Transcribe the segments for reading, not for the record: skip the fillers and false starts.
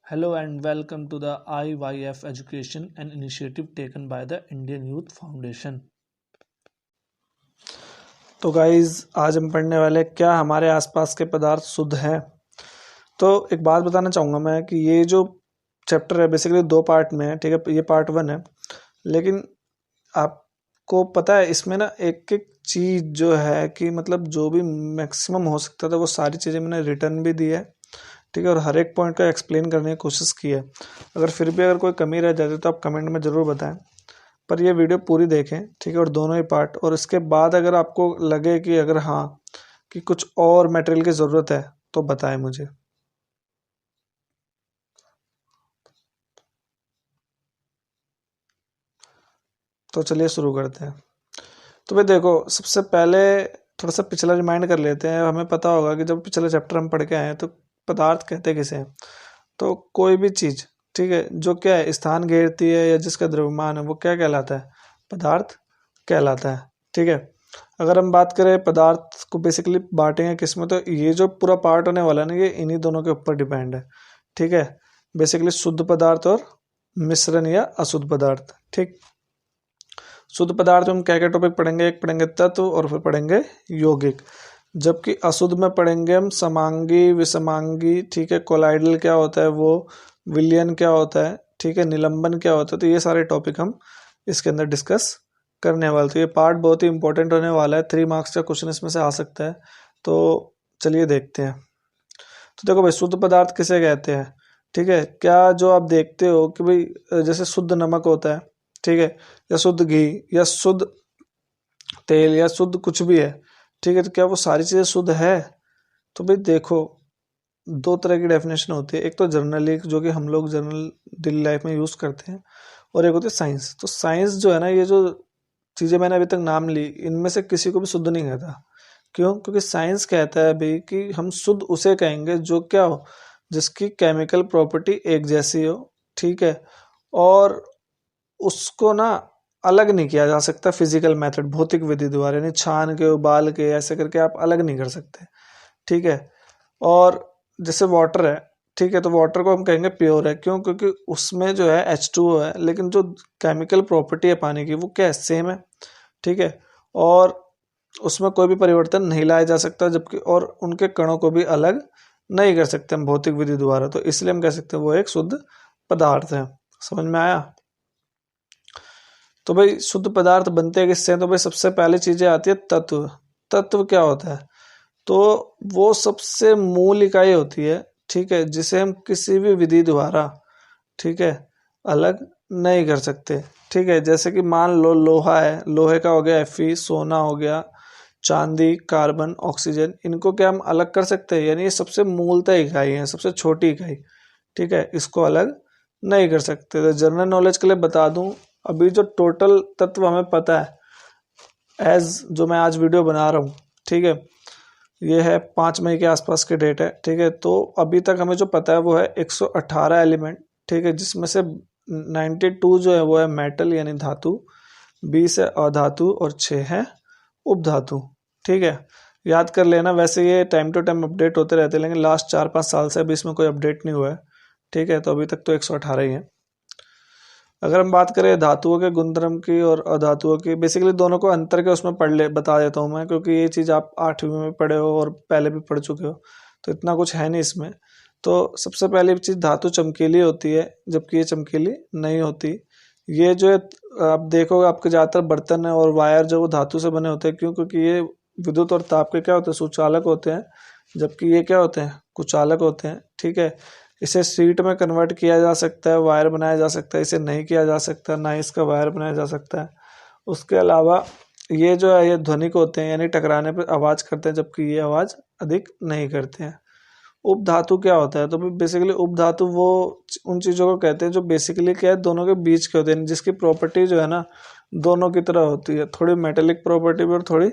Hello and welcome to the IYF Education, an initiative taken by the Indian Youth Foundation. तो guys आज हम पढ़ने वाले क्या हमारे आसपास के पदार्थ शुद्ध हैं। तो एक बात बताना चाहूँगा मैं कि ये जो चैप्टर है बेसिकली 2 पार्ट में है, ठीक है। ये पार्ट 1 है, लेकिन आपको पता है इसमें ना एक एक चीज़ जो है कि मतलब जो भी मैक्सिमम हो सकता था वो सारी चीज़ें मैंने रिटर्न भी दी है, ठीक है, और हर एक पॉइंट को एक्सप्लेन करने की कोशिश की है। अगर फिर भी अगर कोई कमी रह जाती तो आप कमेंट में ज़रूर बताएं, पर ये वीडियो पूरी देखें, ठीक है, और दोनों ही पार्ट। और इसके बाद अगर आपको लगे कि अगर हाँ कि कुछ और मटेरियल की ज़रूरत है तो बताएं मुझे। तो चलिए शुरू करते हैं। तो भाई देखो, सबसे पहले थोड़ा सा पिछला रिमाइंड कर लेते हैं। हमें पता होगा कि जब पिछले चैप्टर हम पढ़ के आए हैं तो पदार्थ कहते किसे हैं। तो कोई भी चीज़, ठीक है, जो क्या है स्थान घेरती है या जिसका द्रव्यमान है वो क्या कहलाता है, पदार्थ कहलाता है, ठीक है। अगर हम बात करें पदार्थ को बेसिकली बांटेंगे किस में, तो ये जो पूरा पार्ट होने वाला है ना, ये इन्हीं दोनों के ऊपर डिपेंड है, ठीक है। बेसिकली शुद्ध पदार्थ और मिश्रण या अशुद्ध पदार्थ, ठीक। शुद्ध पदार्थ में हम क्या क्या टॉपिक पढ़ेंगे, एक पढ़ेंगे तत्व और फिर पढ़ेंगे यौगिक। जबकि अशुद्ध में पढ़ेंगे हम समांगी, विषमांगी, ठीक है, कोलाइडल क्या होता है वो, विलयन क्या होता है, ठीक है, निलंबन क्या होता है। तो ये सारे टॉपिक हम इसके अंदर डिस्कस करने वाले। तो ये पार्ट बहुत ही इंपॉर्टेंट होने वाला है, 3 मार्क्स का क्वेश्चन इसमें से आ सकता है। तो चलिए देखते हैं। तो देखो भाई, शुद्ध पदार्थ किसे कहते हैं, ठीक है। क्या जो आप देखते हो कि भाई जैसे शुद्ध नमक होता है, ठीक है, या शुद्ध घी या शुद्ध तेल या शुद्ध कुछ भी है, ठीक है, तो क्या वो सारी चीज़ें शुद्ध है। तो भाई देखो, 2 तरह की डेफिनेशन होती है। एक तो जनरली जो कि हम लोग जनरल डेली लाइफ में यूज़ करते हैं, और एक होती है साइंस। तो साइंस जो है ना, ये जो चीज़ें मैंने अभी तक नाम ली, इनमें से किसी को भी शुद्ध नहीं कहता। क्यों? क्योंकि साइंस कहता है भाई कि हम शुद्ध उसे कहेंगे जो क्या हो, जिसकी केमिकल प्रॉपर्टी एक जैसी हो, ठीक है, और उसको ना अलग नहीं किया जा सकता फिजिकल मेथड, भौतिक विधि द्वारा, यानी छान के उबाल के ऐसे करके आप अलग नहीं कर सकते, ठीक है। और जैसे वाटर है, ठीक है, तो वाटर को हम कहेंगे प्योर है। क्यों? क्योंकि उसमें जो है H2O है, लेकिन जो केमिकल प्रॉपर्टी है पानी की वो क्या है, सेम है, ठीक है, और उसमें कोई भी परिवर्तन नहीं लाया जा सकता, जबकि और उनके कणों को भी अलग नहीं कर सकते हम भौतिक विधि द्वारा। तो इसलिए हम कह सकते हैं वो एक शुद्ध पदार्थ है। समझ में आया? तो भाई शुद्ध पदार्थ बनते हैं किससे? तो भाई सबसे पहले चीजें आती है तत्व। तत्व क्या होता है? तो वो सबसे मूल इकाई होती है, ठीक है, जिसे हम किसी भी विधि द्वारा, ठीक है, अलग नहीं कर सकते, ठीक है। जैसे कि मान लो लोहा है, लोहे का हो गया Fe, सोना हो गया, चांदी, कार्बन, ऑक्सीजन, इनको क्या हम अलग कर सकते हैं? यानी ये सबसे मूलतः इकाई है, सबसे छोटी इकाई, ठीक है, इसको अलग नहीं कर सकते। तो जनरल नॉलेज के लिए बता दूं, अभी जो टोटल तत्व हमें पता है एज जो मैं आज वीडियो बना रहा हूँ, ठीक है, ये है 5 मई के आसपास की डेट है, ठीक है। तो अभी तक हमें जो पता है वो है 118 एलिमेंट, ठीक है, जिसमें से 92 जो है वो है मेटल यानी धातु, 20 है अधातु और 6 है उपधातु, ठीक है। याद कर लेना। वैसे ये टाइम टू टाइम अपडेट होते रहते हैं, लेकिन लास्ट 4-5 साल से अभी इसमें कोई अपडेट नहीं हुआ है, ठीक है। तो अभी तक तो 118 ही है। अगर हम बात करें धातुओं के गुणधर्म की और अधातुओं की, बेसिकली दोनों को अंतर के उसमें बता देता हूँ मैं, क्योंकि ये चीज़ आप 8वीं में पढ़े हो और पहले भी पढ़ चुके हो, तो इतना कुछ है नहीं इसमें। तो सबसे पहली चीज़, धातु चमकीली होती है, जबकि ये चमकीली नहीं होती। ये जो है आप देखोगे, आपके ज़्यादातर बर्तन और वायर जो वो धातु से बने होते हैं। क्यों? क्योंकि ये विद्युत और ताप के क्या होते हैं, सुचालक होते हैं, जबकि ये क्या होते हैं, कुचालक होते हैं, ठीक है। इसे शीट में कन्वर्ट किया जा सकता है, वायर बनाया जा सकता है, इसे नहीं किया जा सकता, ना इसका वायर बनाया जा सकता है। उसके अलावा ये जो है ये ध्वनिक होते हैं, यानी टकराने पर आवाज़ करते हैं, जबकि ये आवाज़ अधिक नहीं करते हैं। उपधातु क्या होता है? तो बेसिकली उपधातु वो उन चीज़ों को कहते हैं जो बेसिकली क्या है, दोनों के बीच के होते हैं, जिसकी प्रॉपर्टी जो है ना दोनों की तरह होती है, थोड़ी मेटेलिक प्रॉपर्टी भी और थोड़ी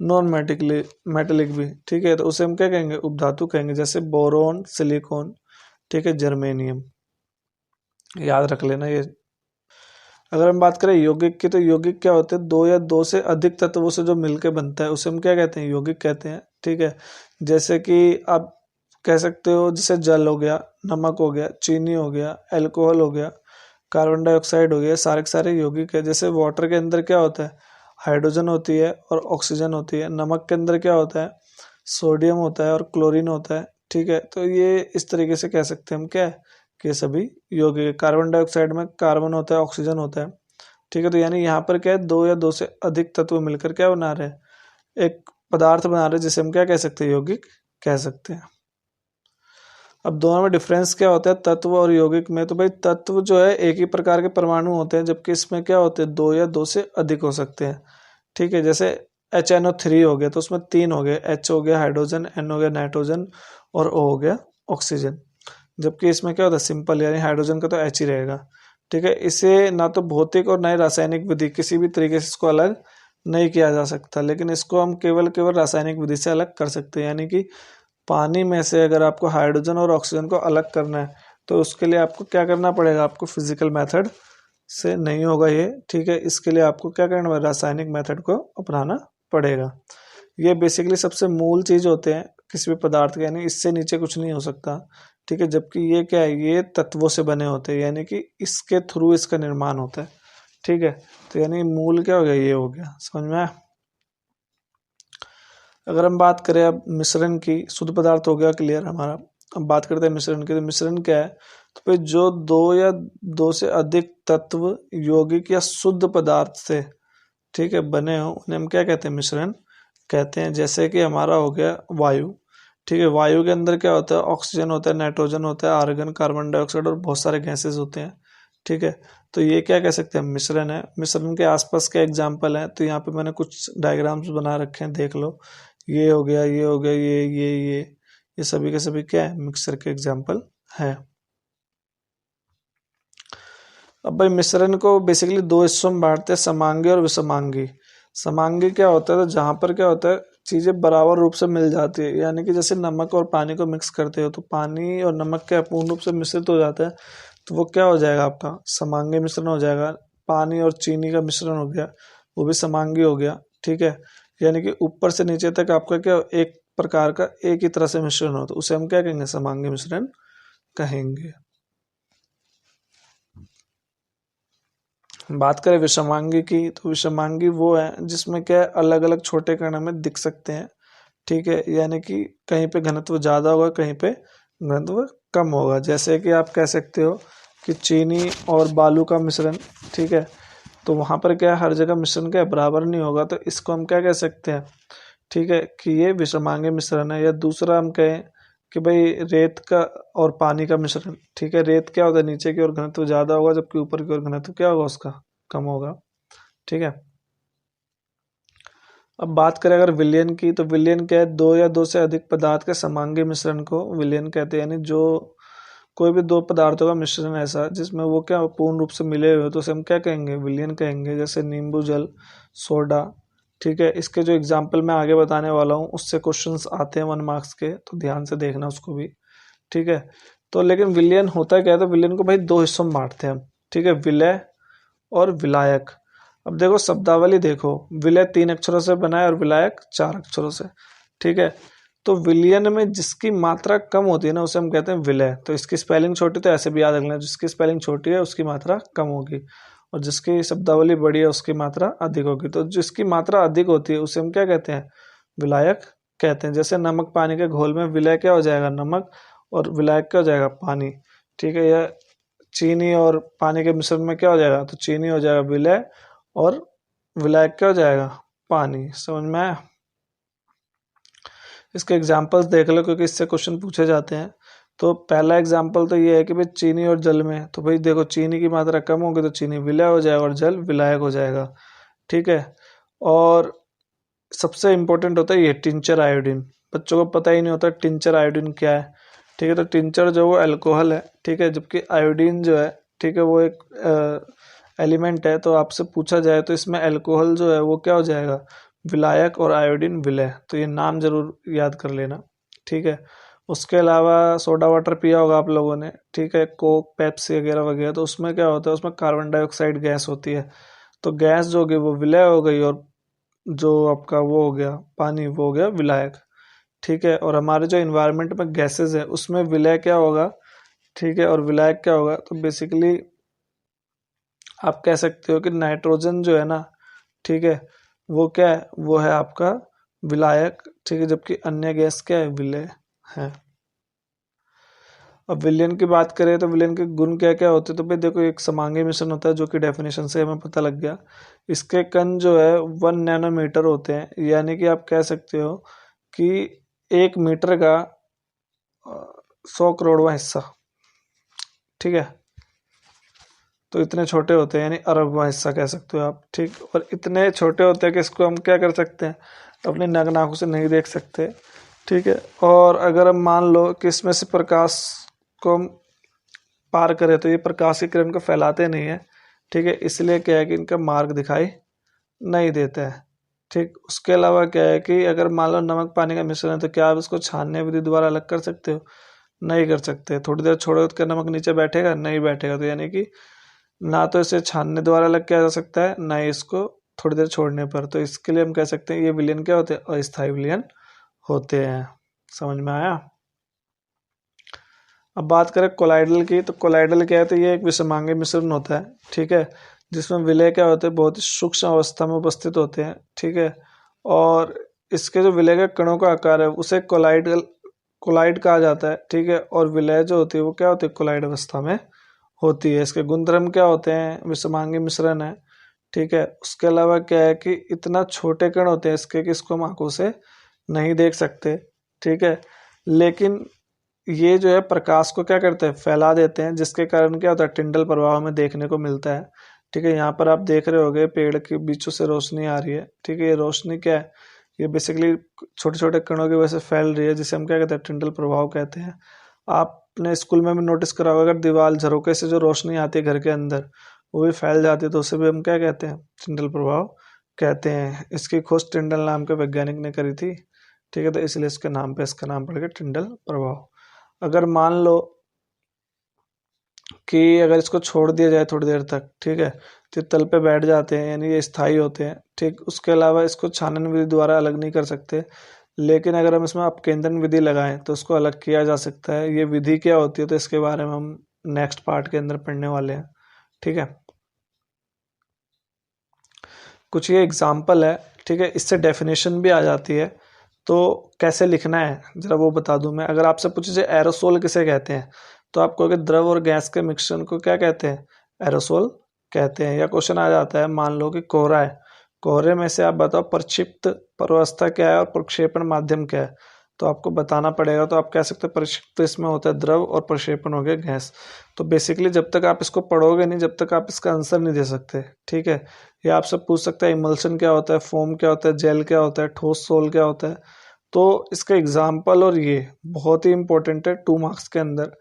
नॉन मेटेलिक भी, ठीक है। तो उसे हम क्या कहेंगे, उपधातु कहेंगे। जैसे बोरोन, सिलिकॉन, ठीक है, जर्मेनियम, याद रख लेना ये। अगर हम बात करें यौगिक की, तो यौगिक क्या होते हैं, 2 या 2 से अधिक तत्वों से जो मिलकर बनता है उसे हम क्या कहते हैं, यौगिक कहते हैं, ठीक है। जैसे कि आप कह सकते हो, जैसे जल हो गया, नमक हो गया, चीनी हो गया, अल्कोहल हो गया, कार्बन डाइऑक्साइड हो गया, सारे के सारे यौगिक है। जैसे वाटर के अंदर क्या होता है, हाइड्रोजन होती है और ऑक्सीजन होती है। नमक के अंदर क्या होता है, सोडियम होता है और क्लोरीन होता है। ठीक है, तो ये इस तरीके से कह सकते हैं हम क्या है कि ये सभी यौगिक। कार्बन डाइऑक्साइड में कार्बन होता है, ऑक्सीजन होता है। ठीक है, तो यानी यहाँ पर क्या है, दो या दो से अधिक तत्व मिलकर क्या बना रहे हैं, एक पदार्थ बना रहे हैं, जिसे हम क्या कह सकते हैं, यौगिक कह सकते हैं। अब दोनों में डिफरेंस क्या होता है, तत्व और यौगिक में? तो भाई तत्व जो है एक ही प्रकार के परमाणु होते हैं, जबकि इसमें क्या होते हैं, दो या दो से अधिक हो सकते हैं। ठीक है, जैसे HNO3 हो गया तो उसमें तीन हो गए, H हो गया हाइड्रोजन, N हो गया नाइट्रोजन और O हो गया ऑक्सीजन। जबकि इसमें क्या होता है, सिंपल, यानी हाइड्रोजन का तो H ही रहेगा। ठीक है, इसे ना तो भौतिक और ना ही रासायनिक विधि किसी भी तरीके से इसको अलग नहीं किया जा सकता, लेकिन इसको हम केवल केवल रासायनिक विधि से अलग कर सकते हैं। यानी कि पानी में से अगर आपको हाइड्रोजन और ऑक्सीजन को अलग करना है तो उसके लिए आपको क्या करना पड़ेगा, आपको फिजिकल मेथड से नहीं होगा ये। ठीक है, इसके लिए आपको क्या करना पड़ेगा, रासायनिक मेथड को अपनाना पड़ेगा। ये बेसिकली सबसे मूल चीज होते हैं किसी भी पदार्थ के, यानी इससे नीचे कुछ नहीं हो सकता। ठीक है, जबकि ये क्या है, ये तत्वों से बने होते हैं, यानी कि इसके थ्रू इसका निर्माण होता है। ठीक है, तो यानी मूल क्या हो गया, ये हो गया। समझ में आया? अगर हम बात करें अब मिश्रण की, शुद्ध पदार्थ हो गया क्लियर हमारा। अब बात करते हैं मिश्रण की। तो मिश्रण क्या है, तो भाई जो दो या दो से अधिक तत्व यौगिक या शुद्ध पदार्थ से, ठीक है, बने हो, उन्हें हम क्या कहते हैं, मिश्रण कहते हैं। जैसे कि हमारा हो गया वायु। ठीक है, वायु के अंदर क्या होता है, ऑक्सीजन होता है, नाइट्रोजन होता है, आर्गन, कार्बन डाइऑक्साइड और बहुत सारे गैसेस होते हैं। ठीक है, तो ये क्या कह सकते हैं, मिश्रण है। मिश्रण के आसपास के एग्जाम्पल हैं, तो यहाँ पे मैंने कुछ डायग्राम्स बना रखे हैं, देख लो। ये हो गया, ये हो गया, ये सभी के सभी क्या है, मिक्सचर के एग्जाम्पल है। अब भाई मिश्रण को बेसिकली दो हिस्सों में बांटते हैं, समांगी और विषमांगी। समांगी क्या होता है, तो जहाँ पर क्या होता है, चीजें बराबर रूप से मिल जाती है। यानी कि जैसे नमक और पानी को मिक्स करते हो तो पानी और नमक क्या पूर्ण रूप से मिश्रित हो जाता है, तो वो क्या हो जाएगा, आपका समांगी मिश्रण हो जाएगा। पानी और चीनी का मिश्रण हो गया, वो भी समांगी हो गया। ठीक है, यानी कि ऊपर से नीचे तक आपका क्या, एक प्रकार का एक ही तरह से मिश्रण हो, तो उसे हम क्या कहेंगे, समांगी मिश्रण कहेंगे। बात करें विषमांगी की, तो विषमांगी वो है जिसमें क्या है, अलग अलग छोटे कण हमें दिख सकते हैं। ठीक है, यानी कि कहीं पे घनत्व ज्यादा होगा, कहीं पे घनत्व कम होगा। जैसे कि आप कह सकते हो कि चीनी और बालू का मिश्रण, ठीक है, तो वहां पर क्या है, हर जगह मिश्रण क्या है, बराबर नहीं होगा, तो इसको हम क्या कह सकते हैं, ठीक है, कि ये विषमांगी मिश्रण है। या दूसरा हम कहें कि भाई रेत का और पानी का मिश्रण। ठीक है, रेत क्या होता है, नीचे की ओर घनत्व ज्यादा होगा, जबकि ऊपर की ओर घनत्व क्या होगा, उसका कम होगा। ठीक है, अब बात करें अगर विलयन की, तो विलयन क्या है, दो या दो से अधिक पदार्थ के समांगी मिश्रण को विलयन कहते हैं। यानी जो कोई भी दो पदार्थों का मिश्रण ऐसा जिसमें वो क्या पूर्ण रूप से मिले हुए हो, तो उसे हम क्या कहेंगे, विलयन कहेंगे। जैसे नींबू जल, सोडा। ठीक है, इसके जो एग्जाम्पल मैं आगे बताने वाला हूँ उससे क्वेश्चंस आते हैं 1 मार्क्स के, तो ध्यान से देखना उसको भी। ठीक है, तो लेकिन विलयन होता क्या है, तो विलयन को भाई दो हिस्सों में बांटते हैं हम। ठीक है, विलय और विलायक। अब देखो शब्दावली देखो, विलय 3 अक्षरों से बना है और विलायक 4 अक्षरों से। ठीक है, तो विलयन में जिसकी मात्रा कम होती है ना, उसे हम कहते हैं विलय। तो इसकी स्पेलिंग छोटी, तो ऐसे भी याद रखना, जिसकी स्पेलिंग छोटी है उसकी मात्रा कम होगी, और जिसकी शब्दावली बड़ी है उसकी मात्रा अधिक होगी। तो जिसकी मात्रा अधिक होती है उसे हम क्या कहते हैं, विलायक कहते हैं। जैसे नमक पानी के घोल में विलय क्या हो जाएगा, नमक, और विलायक क्या हो जाएगा, पानी। ठीक है, या चीनी और पानी के मिश्रण में क्या हो जाएगा, तो चीनी हो जाएगा विलय, और विलायक क्या हो जाएगा, पानी। समझ में आया? इसके एग्जाम्पल्स देख लो, क्योंकि इससे क्वेश्चन पूछे जाते हैं। तो पहला एग्जाम्पल तो ये है कि भाई चीनी और जल में, तो भाई देखो चीनी की मात्रा कम होगी तो चीनी विलय हो जाएगा और जल विलायक हो जाएगा। ठीक है, और सबसे इम्पोर्टेंट होता है ये टिंचर आयोडीन। बच्चों को पता ही नहीं होता टिंचर आयोडीन क्या है। ठीक है, तो टिंचर जो वो अल्कोहल है। ठीक है, जबकि आयोडीन जो है, ठीक है, वो एक एलिमेंट है। तो आपसे पूछा जाए तो इसमें अल्कोहल जो है वो क्या हो जाएगा, विलायक, और आयोडीन विलय। तो ये नाम जरूर याद कर लेना। ठीक है, उसके अलावा सोडा वाटर पिया होगा आप लोगों ने। ठीक है, कोक, पेप्सी वगैरह वगैरह, तो उसमें क्या होता है, उसमें कार्बन डाइऑक्साइड गैस होती है। तो गैस जो होगी वो विलय हो गई, और जो आपका वो हो गया पानी, वो हो गया विलायक। ठीक है, और हमारे जो इन्वायरमेंट में गैसेस है उसमें विलय क्या होगा, ठीक है, और विलायक क्या होगा, तो बेसिकली आप कह सकते हो कि नाइट्रोजन जो है ना, ठीक है, वो क्या है, वो है आपका विलायक, ठीक है, जबकि अन्य गैस क्या है, विलेय है। अब विलयन की बात करें तो विलयन के गुण क्या क्या होते हैं, तो भाई देखो एक समांगी मिश्रण होता है जो कि डेफिनेशन से हमें पता लग गया। इसके कण जो है 1 नैनोमीटर होते हैं, यानी कि आप कह सकते हो कि 1 मीटर का 100 करोड़वां हिस्सा, ठीक है, तो इतने छोटे होते हैं, यानी अरबवां हिस्सा कह सकते हो आप, ठीक। और इतने छोटे होते हैं कि इसको हम क्या कर सकते हैं, अपनी नग्न आंखों से नहीं देख सकते, ठीक है। और अगर हम मान लो कि इसमें से प्रकाश को हम पार करें तो ये प्रकाश की किरण को फैलाते नहीं है, ठीक है, इसलिए क्या है कि इनका मार्ग दिखाई नहीं देता है, ठीक। उसके अलावा क्या है कि अगर मान लो नमक पानी का मिश्रण है तो क्या आप इसको छानने विधि द्वारा अलग कर सकते हो, नहीं कर सकते। थोड़ी देर छोड़ो तो क्या नमक नीचे बैठेगा, नहीं बैठेगा। तो यानी कि ना तो इसे छानने द्वारा अलग किया जा सकता है, ना ही इसको थोड़ी देर छोड़ने पर। तो इसके लिए हम कह सकते हैं ये विलयन क्या होते हैं, अस्थायी विलयन होते हैं। समझ में आया। अब बात करें कोलाइडल की, तो कोलाइडल क्या है, तो ये एक विषमांगी मिश्रण होता है, ठीक है, जिसमें विलय क्या होते हैं, बहुत ही सूक्ष्म अवस्था में उपस्थित होते हैं, ठीक है। और इसके जो विलय के कणों का आकार है उसे कोलाइड कहा जाता है, ठीक है। और विलय जो होती है वो क्या होती है, कोलाइड अवस्था में होती है। इसके गुणधर्म क्या होते हैं, विषमांगी मिश्रण है, ठीक है। उसके अलावा क्या है कि इतना छोटे कण होते हैं इसके कि इसको हम आंखों से नहीं देख सकते, ठीक है। लेकिन ये जो है प्रकाश को क्या करते हैं, फैला देते हैं, जिसके कारण क्या होता है, टिंडल प्रभाव हमें देखने को मिलता है, ठीक है। यहाँ पर आप देख रहे होगे पेड़ के बीचों से रोशनी आ रही है, ठीक है। ये रोशनी क्या है, ये बेसिकली छोटे छोटे कणों की वजह से फैल रही है, जिसे हम क्या कहते हैं, टिंडल प्रभाव कहते हैं। आपने स्कूल में भी नोटिस करा होगा, अगर दीवार झरोके से जो रोशनी आती है घर के अंदर वो भी फैल जाती है, तो उसे भी हम क्या कहते हैं, टिंडल प्रभाव कहते हैं। इसकी खोज टिंडल नाम के वैज्ञानिक ने करी थी, ठीक है, तो इसलिए इसके नाम पे इसका नाम पड़ गया टिंडल प्रभाव। अगर मान लो कि अगर इसको छोड़ दिया जाए थोड़ी देर तक, ठीक है, तो तल पे बैठ जाते हैं, यानी ये स्थायी होते हैं, ठीक। उसके अलावा इसको छानन विधि द्वारा अलग नहीं कर सकते, लेकिन अगर हम इसमें अपकेंद्रन विधि लगाएं तो उसको अलग किया जा सकता है। ये विधि क्या होती है, तो इसके बारे में हम नेक्स्ट पार्ट के अंदर पढ़ने वाले हैं, ठीक है। कुछ ये एग्जाम्पल है, ठीक है, इससे डेफिनेशन भी आ जाती है। तो कैसे लिखना है जरा वो बता दूं मैं। अगर आपसे पूछे जाए एरोसोल किसे कहते हैं, तो आप कहोगे द्रव और गैस के मिश्रण को क्या कहते हैं, एरोसोल कहते हैं। या क्वेश्चन आ जाता है, मान लो कि कोहरा है, कोहरे में से आप बताओ प्रक्षिप्त प्रवस्था क्या है और प्रक्षेपण माध्यम क्या है, तो आपको बताना पड़ेगा। तो आप कह सकते हैं प्रक्षिप्त इसमें होता है द्रव और प्रक्षेपण हो गया गैस। तो बेसिकली जब तक आप इसको पढ़ोगे नहीं, जब तक आप इसका आंसर नहीं दे सकते, ठीक है। ये आपसे पूछ सकता है इमल्शन क्या होता है, फोम क्या होता है, जेल क्या होता है, ठोस सोल क्या होता है। तो इसका एग्जाम्पल और ये बहुत ही इंपॉर्टेंट है 2 मार्क्स के अंदर,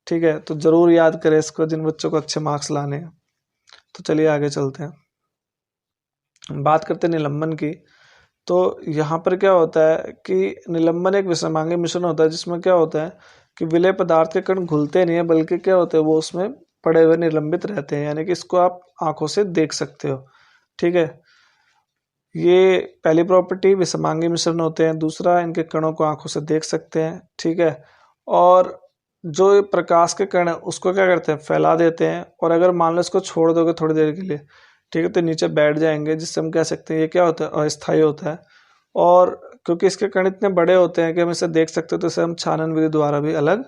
ठीक है। तो जरूर याद करें इसको जिन बच्चों को अच्छे मार्क्स लाने हैं। तो चलिए आगे चलते हैं, बात करते हैं निलंबन की। तो यहाँ पर क्या होता है कि निलंबन एक विषमांगी मिश्रण होता है, जिसमें क्या होता है कि विलेय पदार्थ के कण घुलते नहीं है, बल्कि क्या होते हैं वो उसमें पड़े हुए निलंबित रहते हैं, यानी कि इसको आप आंखों से देख सकते हो, ठीक है। ये पहली प्रॉपर्टी, विषमांगी मिश्रण होते हैं। दूसरा, इनके कणों को आंखों से देख सकते हैं, ठीक है। और जो ये प्रकाश के कण है उसको क्या करते हैं, फैला देते हैं। और अगर मान लो इसको छोड़ दोगे थोड़ी देर के लिए, ठीक है, तो नीचे बैठ जाएंगे, जिससे हम कह सकते हैं ये क्या होता है, अस्थायी होता है। और क्योंकि इसके कण इतने बड़े होते हैं कि हम इसे देख सकते हैं, तो इसे हम छानन विधि द्वारा भी अलग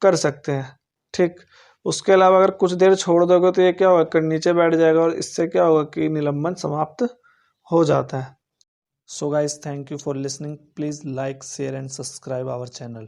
कर सकते हैं, ठीक। उसके अलावा अगर कुछ देर छोड़ दोगे तो ये क्या होगा, कण नीचे बैठ जाएगा, और इससे क्या होगा कि निलंबन समाप्त हो जाता है। So guys, thank you for listening. Please like, share and subscribe our channel.